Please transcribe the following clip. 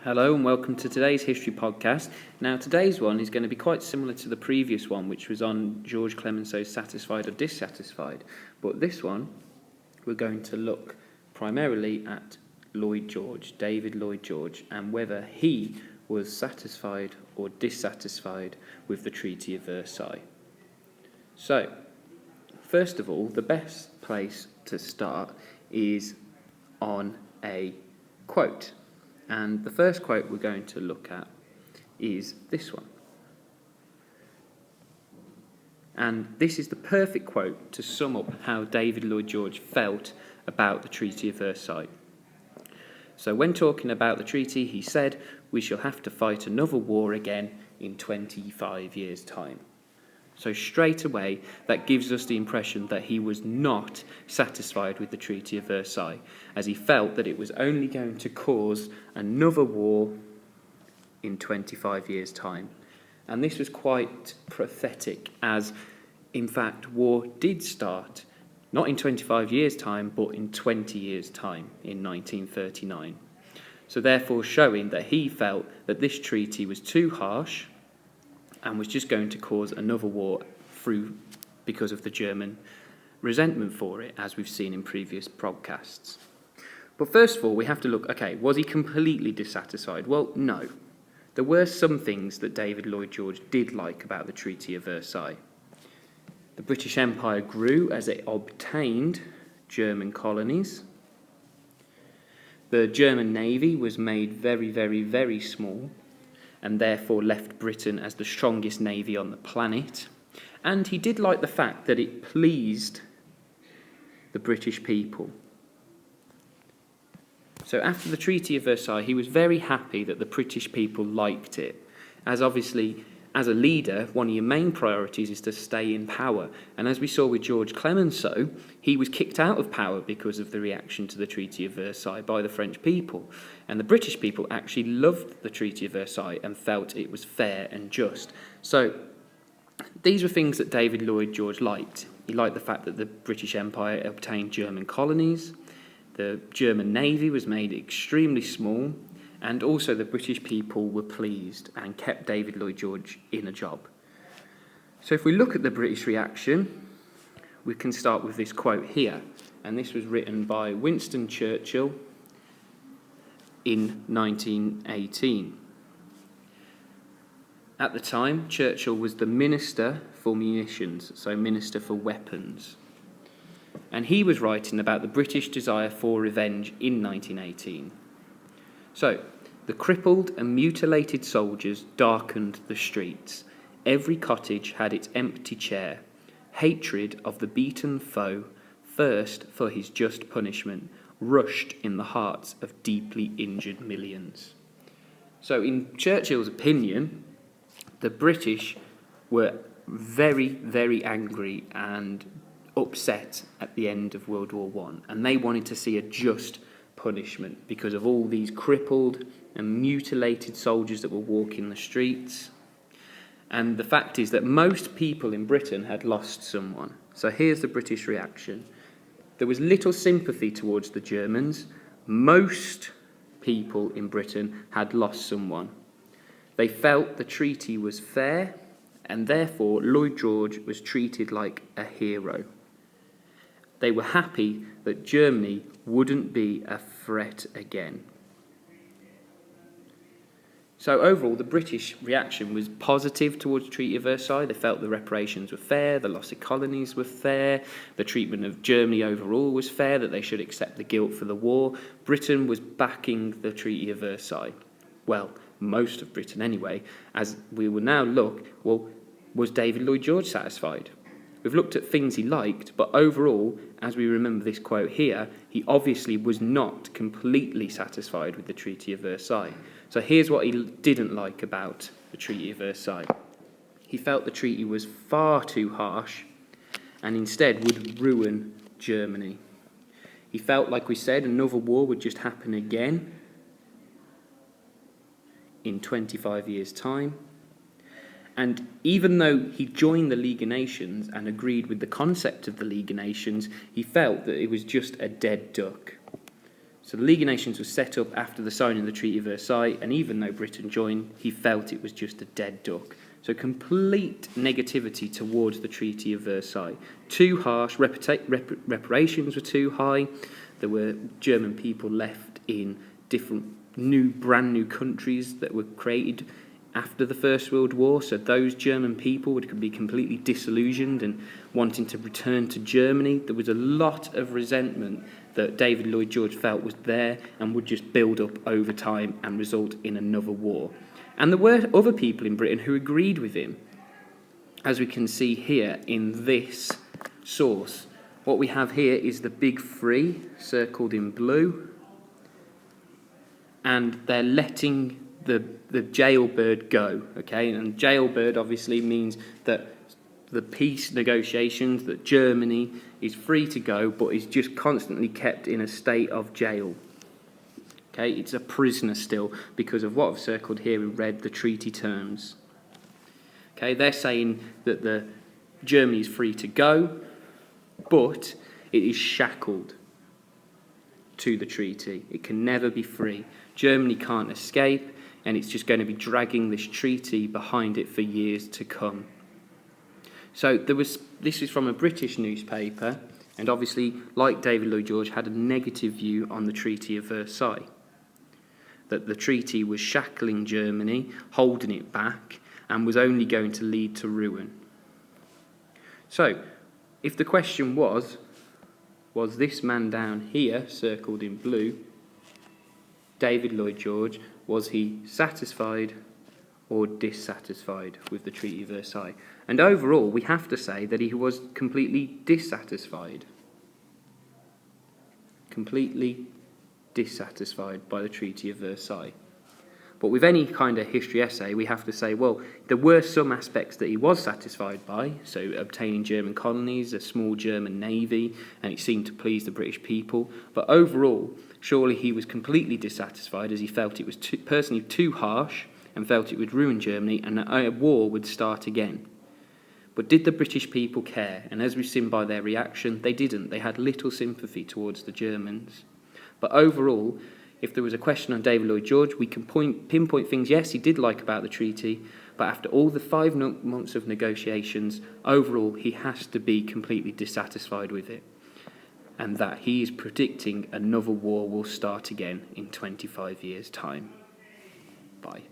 Hello and welcome to today's history podcast. Now today's one is going to be quite similar to the previous one, which was on George Clemenceau's satisfied or dissatisfied. But this one, we're going to look primarily at Lloyd George, David Lloyd George, and whether he was satisfied or dissatisfied with the Treaty of Versailles. So, first of all, the best place to start is on a quote. And the first quote we're going to look at is this one. And this is the perfect quote to sum up how David Lloyd George felt about the Treaty of Versailles. So when talking about the treaty, he said, "We shall have to fight another war again in 25 years' time." So straight away, that gives us the impression that he was not satisfied with the Treaty of Versailles, as he felt that it was only going to cause another war in 25 years' time. And this was quite prophetic, as in fact war did start, not in 25 years' time, but in 20 years' time, in 1939. So therefore showing that he felt that this treaty was too harsh, and was just going to cause another war because of the German resentment for it, as we've seen in previous podcasts. But first of all, we have to look, was he completely dissatisfied? Well, no. There were some things that David Lloyd George did like about the Treaty of Versailles. The British Empire grew as it obtained German colonies. The German navy was made very, very, very small, and therefore left Britain as the strongest navy on the planet. And he did like the fact that it pleased the British people. So after the Treaty of Versailles, he was very happy that the British people liked it, as obviously, as a leader, one of your main priorities is to stay in power. And as we saw with George Clemenceau, he was kicked out of power because of the reaction to the Treaty of Versailles by the French people. And the British people actually loved the Treaty of Versailles and felt it was fair and just. So these were things that David Lloyd George liked. He liked the fact that the British Empire obtained German colonies, the German navy was made extremely small, and also the British people were pleased and kept David Lloyd George in a job. So if we look at the British reaction, we can start with this quote here. And this was written by Winston Churchill in 1918. At the time, Churchill was the Minister for Munitions, so Minister for Weapons. And he was writing about the British desire for revenge in 1918. So, the crippled and mutilated soldiers darkened the streets. Every cottage had its empty chair. Hatred of the beaten foe, thirst for his just punishment, rushed in the hearts of deeply injured millions. So, in Churchill's opinion, the British were very, very angry and upset at the end of World War I, and they wanted to see a just punishment because of all these crippled and mutilated soldiers that were walking the streets. And the fact is that most people in Britain had lost someone. So here's the British reaction. There was little sympathy towards the Germans. Most people in Britain had lost someone. They felt the treaty was fair, and therefore Lloyd George was treated like a hero. They were happy that Germany wouldn't be a threat again. So overall, the British reaction was positive towards the Treaty of Versailles. They felt the reparations were fair, the loss of colonies were fair, the treatment of Germany overall was fair, that they should accept the guilt for the war. Britain was backing the Treaty of Versailles. Well, most of Britain anyway, as we will now look, was David Lloyd George satisfied? We've looked at things he liked, but overall, as we remember this quote here, he obviously was not completely satisfied with the Treaty of Versailles. So here's what he didn't like about the Treaty of Versailles. He felt the treaty was far too harsh and instead would ruin Germany. He felt, like we said, another war would just happen again in 25 years' time. And even though he joined the League of Nations and agreed with the concept of the League of Nations, he felt that it was just a dead duck. So the League of Nations was set up after the signing of the Treaty of Versailles, and even though Britain joined, he felt it was just a dead duck. So complete negativity towards the Treaty of Versailles. Too harsh, reparations were too high, there were German people left in different brand new countries that were created after the First World War, so those German people would be completely disillusioned and wanting to return to Germany. There was a lot of resentment that David Lloyd George felt was there and would just build up over time and result in another war. And there were other people in Britain who agreed with him, as we can see here in this source. What we have here is the big three, circled in blue, and they're letting the jailbird go, okay? And jailbird obviously means that the peace negotiations, that Germany is free to go, but is just constantly kept in a state of jail. Okay, it's a prisoner still because of what I've circled here in red, the treaty terms. Okay, they're saying that Germany is free to go, but it is shackled to the treaty. It can never be free. Germany can't escape, and it's just going to be dragging this treaty behind it for years to come. So this is from a British newspaper, and obviously, like David Lloyd George, had a negative view on the Treaty of Versailles. That the treaty was shackling Germany, holding it back, and was only going to lead to ruin. So, if the question was this man down here, circled in blue, David Lloyd George, was he satisfied or dissatisfied with the Treaty of Versailles? And overall, we have to say that he was completely dissatisfied. Completely dissatisfied by the Treaty of Versailles. But with any kind of history essay, we have to say, well, there were some aspects that he was satisfied by, so obtaining German colonies, a small German navy, and it seemed to please the British people. But overall, surely he was completely dissatisfied as he felt it was personally too harsh and felt it would ruin Germany and a war would start again. But did the British people care? And as we've seen by their reaction, they didn't. They had little sympathy towards the Germans. But overall, if there was a question on David Lloyd George, we can pinpoint things, yes, he did like about the treaty, but after all the 5 months of negotiations, overall, he has to be completely dissatisfied with it. And that he is predicting another war will start again in 25 years' time. Bye.